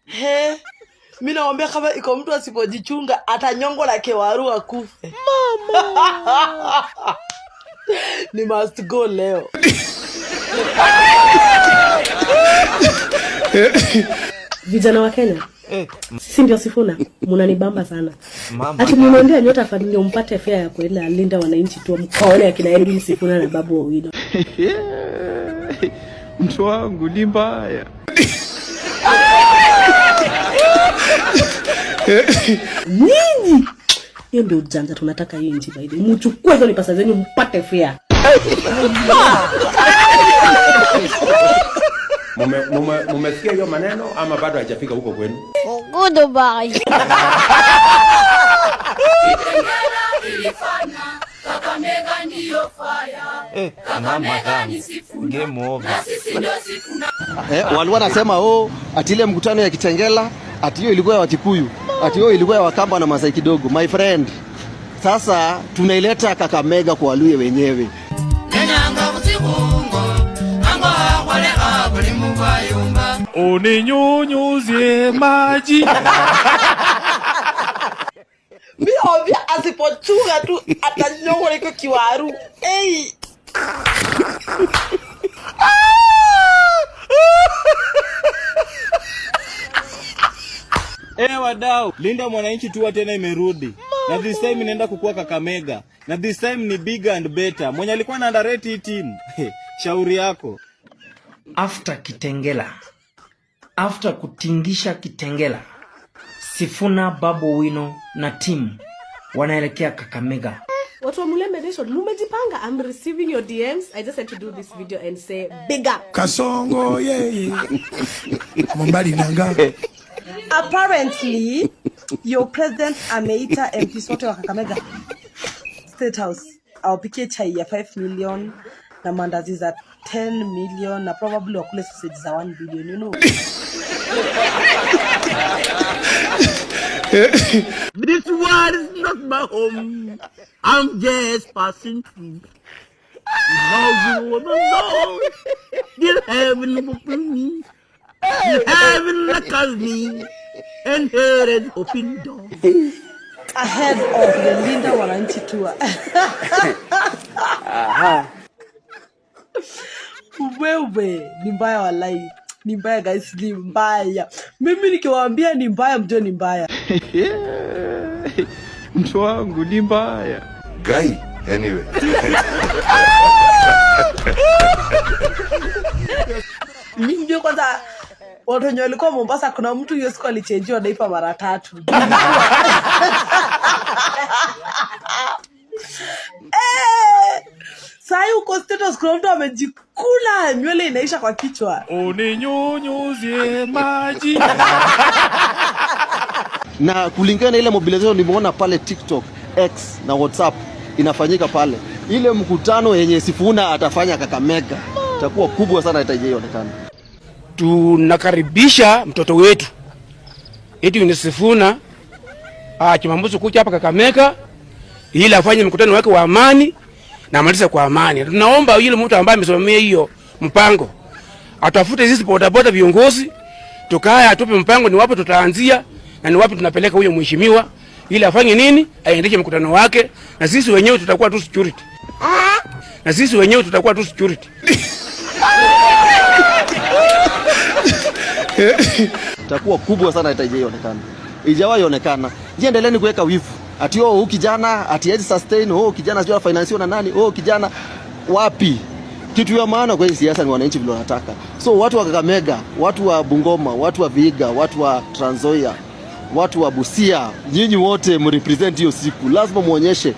He, mimi naomba kama iko mtu asipojichunga atanyongo la kewaru akufe. Mama. Ni must go leo. Vijana wa Kenya. Sisi ndio Sifuna, mnanibamba sana. Ati mnaendea nyota familia mpate fare ya kwenda linda wananchi tu mkaone akina Edwin Sifuna na Babu Owino. Mtu wangu ni mbaya. Nini? Hiyo ndio ujanja tunataka hii nchi baide. Mchukue hizo pesa zenu mpate fare. Mumesikia hiyo maneno ama bado haijafika huko kwenu? Goodbye. Game over. Walikuwa nasema ati ile mkutano ya Kitengela ati hiyo ilikuwa ya Wakikuyu, ati hiyo ilikuwa ya Wakamba na Masai kidogo. My friend, sasa tunaileta Kakamega kwa Waluye wenyewe. Uninyunyuzie maji. Mbona asipochunga tu atanyongo liko kiwaru. Hey. Wadau, linda mwananchi tu tena imerudi. Na this time inaenda kukua Kakamega. Na this time ni bigger and better. Mwenye alikuwa na underrate hii team. Shauri yako. After Kitengela, after kutingisha Kitengela, Sifuna, Babu Owino na team wanaelekea Kakamega. Watu wa Mulembe Nation, mumejipanga. I'm receiving your DMs. I just had to do this video and say bigger. Kasongo Mombali nanga. Apparently, your president ameita MP sote wa Kakamega State House. Awapikie chai ya 5 million na mandazi za 10 million na probably wakule sausage za 1 billion, you know. This world is not my home. I'm just passing through. Now you know. Did heaven open me? Did heaven knock me? And here is open door. Ahead of the Linda Wananchi tour. Wewe ni mbaya walai. Ni mbaya guys, ni mbaya. Mimi nikiwaambia ni mbaya mjue ni mbaya. Mtu wangu ni mbaya. Guy, anyway. Mimi ndio kwanza watu wenye walikuwa Mombasa kuna mtu hiyo siku alichangewa daipa mara 3. Sai uko status kuna mtu amejikula nywele inaisha kwa kichwa. Uninyunyuzie maji. Na kulingana ile mobilization nimeona pale TikTok, X na WhatsApp inafanyika pale. Ile mkutano yenye Sifuna atafanya Kakamega itakuwa kubwa sana, itaonekana. Tunakaribisha mtoto wetu Edwin Sifuna Kimambusu kuja hapa Kakamega ili afanye mkutano wake wa amani na amalize kwa amani. Tunaomba yule mtu ambaye amesomea hiyo mpango atafute sisi bodaboda viongozi, tukae atupe mpango ni wapi tutaanzia na ni wapi tunapeleka huyo mheshimiwa ili afanye nini, aendeshe mkutano wake, na sisi wenyewe tutakuwa tu security. Itakuwa kubwa sana, itaonekana. Ijawahi onekana. Jiendeleeni kuweka wivu. Ati huyu kijana ati hezi sustain, kijana sio finance na nani, kijana wapi? Kitu ya maana kwa siasa ni wananchi vile wanataka. So watu wa Kakamega, watu wa Bungoma, watu wa Vihiga, watu wa Trans Nzoia, watu wa Busia, nyinyi wote mrepresent hiyo siku. Lazima muonyeshe,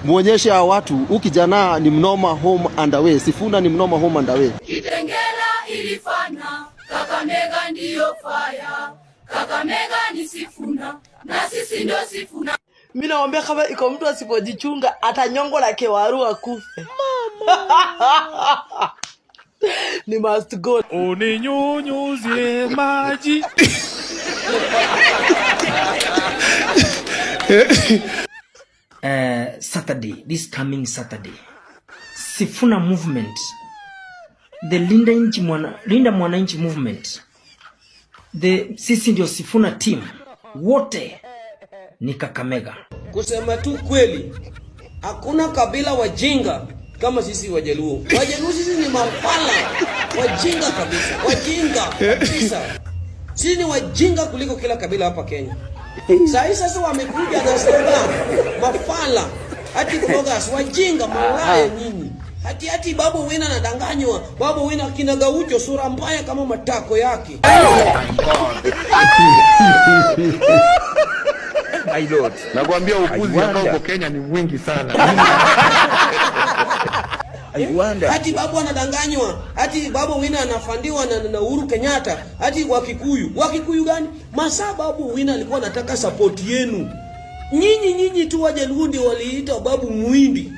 muonyeshe hao watu kijana ni mnoma home and away. Sifuna ni mnoma home and away. Kitengela ilifanya, Kakamega ndio fire. Kakamega ni Sifuna, na sisi ndio Sifuna. Mimi naomba kama iko mtu asipojichunga atanyongo la kewaru akufe. Ni must go. Uninyunyuzie maji. Saturday, this coming Saturday, Sifuna movement, the Linda Mwananchi movement sisi ndio Sifuna team. Wote ni Kakamega. Kusema tu kweli, hakuna kabila wajinga kama sisi Wajaluo. Wajaluo sisi ni mafala, wajinga kabisa, wajinga kabisa. Sisi ni wajinga kuliko kila kabila hapa Kenya. Sasa wamekuja na slogan mafala, hati bloggers wajinga malaya nyinyi. Hati Babu Wina anadanganywa. Babu Wina kina Gaucho sura mbaya kama matako yake. My lord. Nakwambia upuzi ambao uko Kenya ni mwingi sana. Hati Babu anadanganywa. Hati Babu Wina anafandiwa na Uhuru Kenyatta. Hati Wakikuyu. Wakikuyu gani? Masa Babu Wina alikuwa anataka support yenu. Nyinyi tu Wajaluo ndio waliita Babu Muhindi.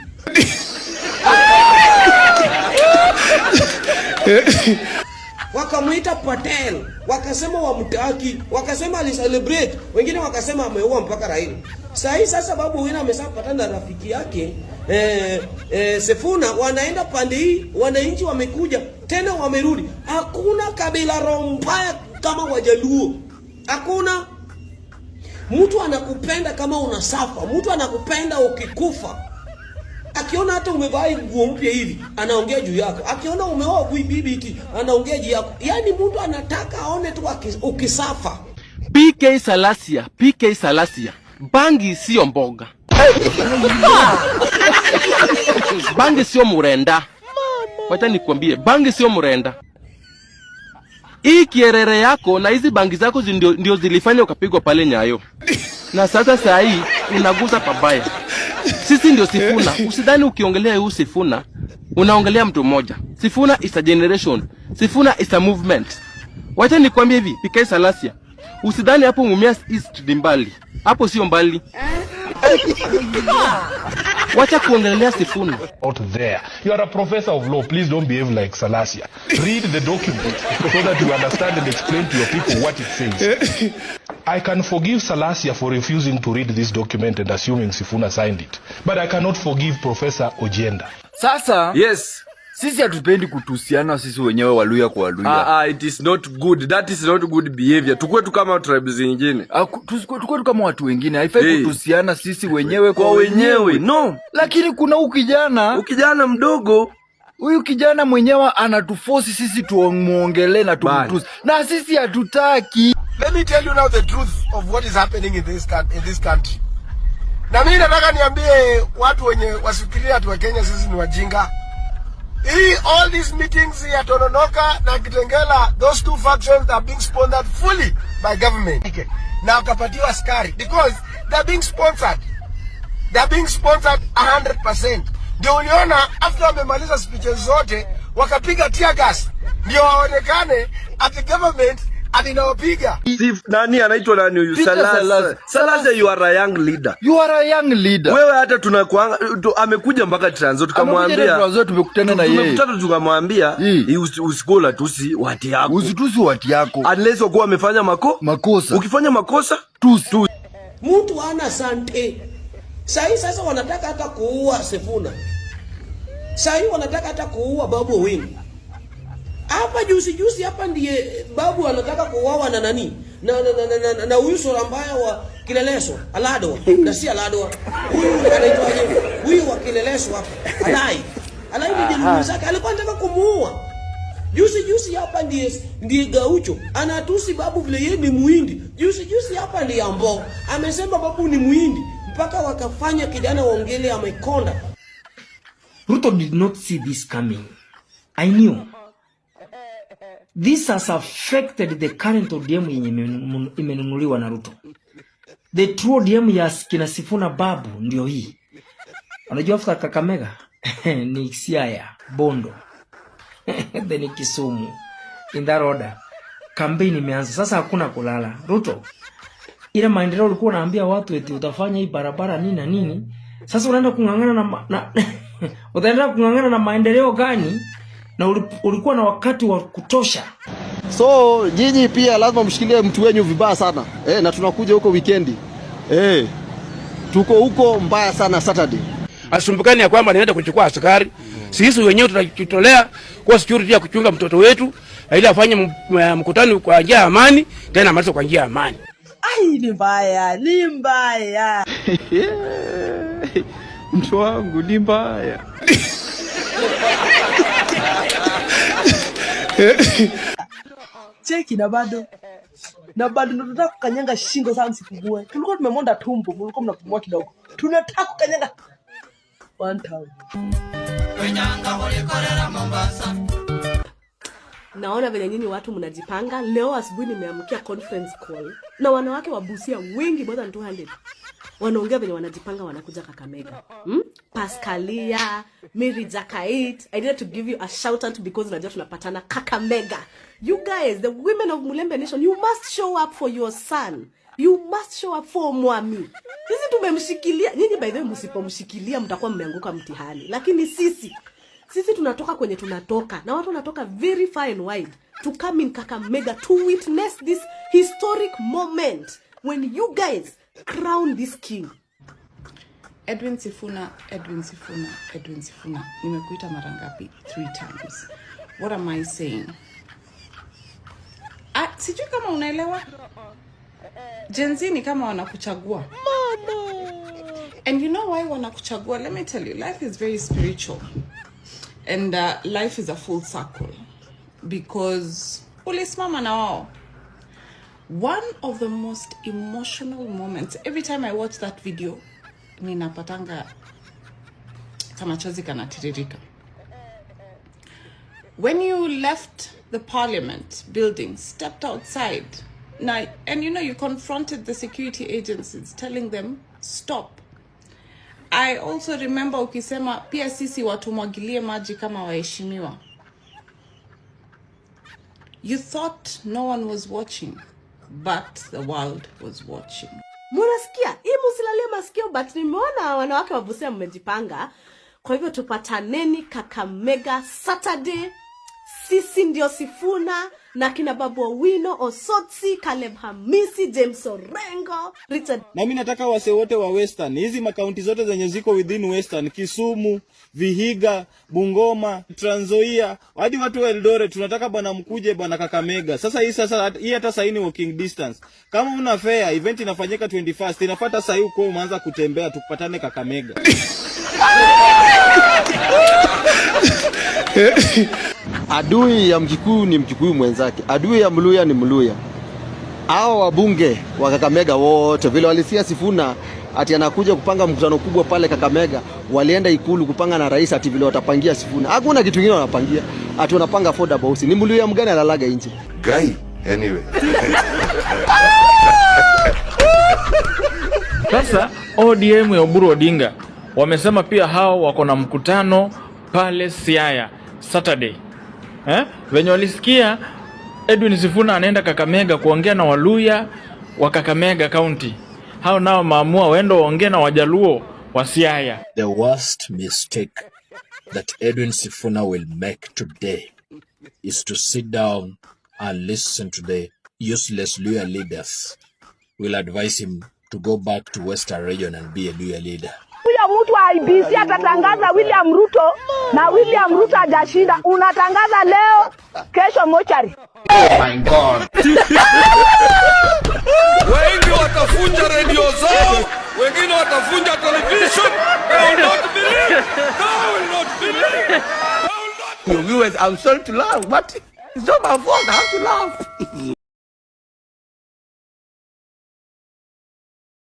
Wakamuita Patel, wakasema wamtaki, wakasema alicelebrate, wengine wakasema ameua mpaka Raila. Sasa Babu Wina amesapatana na rafiki yake Sifuna, wanaenda pande hii, wananchi wamekuja tena wamerudi. Hakuna kabila rombaya kama Wajaluo. Hakuna. Mtu anakupenda kama unasafa, mtu anakupenda ukikufa. Akiona hata umevaa nguo mpya hivi, anaongea juu yako. Akiona umeoa BBT, anaongea juu yako. Yaani mtu anataka aone tu ukisafa. PK Salasia. Bangi sio mboga. Bangi sio murenda. Wacha nikwambie, bangi sio murenda. Hii kierere yako na hizi bangi zako ndio zilifanya ukapigwa pale Nyayo. Na sasa saa hii unaguza pabaya. Sisi ndio Sifuna. Usidhani ukiongelea huu Sifuna unaongelea mtu mmoja. Sifuna is a generation. Sifuna is a movement. Wacha nikwambie hivi, PK Salasia. Usidhani hapo Mumias East ni mbali. Hapo sio mbali. Wacha kuongelea Sifuna. Out there. You are a professor of law. Please don't behave like Salasia. Read the document so that you understand and explain to your people what it says. I can forgive Salasia for refusing to read this document and assuming Sifuna signed it. But I cannot forgive Professor Ojienda. Sasa, yes. Sisi hatupendi kutusiana sisi wenyewe Waluya kwa Waluya. It is not good. That is not good behavior. Tukue tu kama tribes zingine. Tukue tu kama watu wengine. Haifai kutusiana sisi wenyewe kwa wenyewe. No. Lakini kuna ukijana mdogo. Huyu kijana mwenyewe anatuforce sisi tuongelee na tumtusi. Na sisi hatutaki. Let me tell you now the truth of what is happening in this country. Na mimi nataka niambie watu wenye wasifikiria atu wa Kenya sisi ni wajinga. All these meetings ya Tononoka na Kitengela, those two factions that are being sponsored fully by government. Na wakapatiwa askari because they're being sponsored. They're being sponsored 100%. Ndio uliona after wamemaliza speeches zote wakapiga tear gas. Ndio waonekane at the government atinawapiga. Nani anaitwa nani huyu? Salasia, you are a young leader. You are a young leader. Wewe hata tunakuanga amekuja mpaka Tranzo tukamwambia. Tumekutana na yeye. Tumekutana tukamwambia usikola tusi wati yako. Usitusi wati yako. Unless uko amefanya makosa. Ukifanya makosa tusi. Mtu ana sante. Sasa wanataka hata kuua Sifuna. Wanataka hata kuua Babu Wina. Hapa juzi hapa ndiye Babu anataka kuuawa na nani? Na huyu sura mbaya wa Kileleso, Alado, na si Alado. Huyu anaitwaje? Huyu wa Kileleso hapa. Alai ni jamaa zake alikuwa anataka kumuua. Juzi hapa ndiye Gaucho. Anatusi Babu vile yeye ni Muhindi. Juzi hapa ndiye Ambo. Amesema Babu ni Muhindi mpaka wakafanya kijana waongele amekonda. Ruto did not see this coming. I knew. This has affected the current ODM yenye imenunuliwa na Ruto. The true ODM ya kina Sifuna Babu ndio hii. Unajua after Kakamega ni Siaya, Bondo, then Kisumu. In that order. Campaign imeanza. Sasa hakuna kulala. Ruto, ile maendeleo ulikuwa unaambia watu eti utafanya hii barabara nini na nini. Sasa unaenda kungangana utaenda kungangana na maendeleo gani? Na ulikuwa na wakati wa kutosha. So nyinyi pia lazima mshikilie mtu wenyu vibaya sana. Na tunakuja huko weekendi. Tuko huko mbaya sana Saturday. Asumbukani ya kwamba anaenda kuchukua askari. Sisi wenyewe tutajitolea kwa security ya kuchunga mtoto wetu ili afanye mkutano kwa njia ya amani, tena amalize kwa njia ya amani. Ai, ni mbaya, ni mbaya. Mtu wangu ni mbaya. Cheki na bado tunataka kukanyanga shingo sana msipigue. Tulikuwa tumemonda tumbo, mlikuwa mnapumua kidogo. Tunataka kukanyanga 1000. Naona vile nyinyi watu mnajipanga. Leo asubuhi nimeamkia conference call na wanawake wa Busia wengi more than 200. Wanaongea venye wanajipanga wanakuja Kakamega. Pascalia, Mary Jakait. I needed to give you a shout out because unajua tunapatana Kakamega. You guys, the women of Mulembe Nation, you must show up for your son. You must show up for Mwami. Sisi tumemshikilia. Nyinyi by the way msipomshikilia mtakuwa mmeanguka mtihani. Lakini sisi tunatoka kwenye tunatoka. Na watu wanatoka very far and wide to come in Kakamega to witness this historic moment when you guys crown this king. Edwin Sifuna. Nimekuita mara ngapi? 3 times. What am I saying? Sijui kama unaelewa. Gen Z ni kama wanakuchagua. And you know why wanakuchagua? Let me tell you, life is very spiritual. And life is a full circle. Because ulisimama na wao. One of the most emotional moments, every time I watch that video, ninapatanga kama chozi kanatiririka. When you left the parliament building, stepped outside, and you confronted the security agencies, telling them, stop. I also remember ukisema, pia sisi watu mwagilie maji kama waheshimiwa. You thought no one was watching. But the world was watching. Munasikia? Hii musilalie masikio, but nimeona wanawake wa Busia mmejipanga. Kwa hivyo tupataneni Kakamega Saturday. Sisi ndio Sifuna na kina Babu Owino, Osotsi, Caleb Hamisi, James Orengo, Richard. Na mimi nataka wase wote wa Western, hizi makaunti zote zenye ziko within Western, Kisumu, Vihiga, Bungoma, Trans Nzoia, hadi watu wa Eldoret, tunataka bwana mkuje bwana Kakamega. Sasa hii hata saini walking distance. Kama una fair, event inafanyika 21st, inafuata saa hii uko umeanza kutembea, tukupatane Kakamega. Adui ya Mkikuyu ni Mkikuyu mwenzake. Adui ya Mluya ni Mluya. Hao wabunge wa Kakamega wote vile walisia Sifuna ati anakuja kupanga mkutano kubwa pale Kakamega, walienda ikulu kupanga na rais ati vile watapangia Sifuna. Hakuna kitu kingine wanapangia. Ati wanapanga foda boss. Ni Mluya mgani alalaga nje? Guy anyway. Sasa ODM ya Oburu Odinga wamesema pia hao wako na mkutano pale Siaya Saturday. Venye walisikia Edwin Sifuna anaenda Kakamega kuongea na Waluya wa Kakamega County. Hao nao maamua waendo waongee na Wajaluo wa Siaya. The worst mistake that Edwin Sifuna will make today is to sit down and listen to the useless Luya leaders. We'll advise him to go back to Western region and be a Luya leader. Mtu wa IBC atatangaza William Ruto na William Ruto hajashinda. Unatangaza leo, kesho mochari. Oh my God. Wengi watafunja radio zao, wengine watafunja television. They will not believe. They will not believe. Your viewers, I'm sorry to laugh, but it's not my fault. I have to laugh.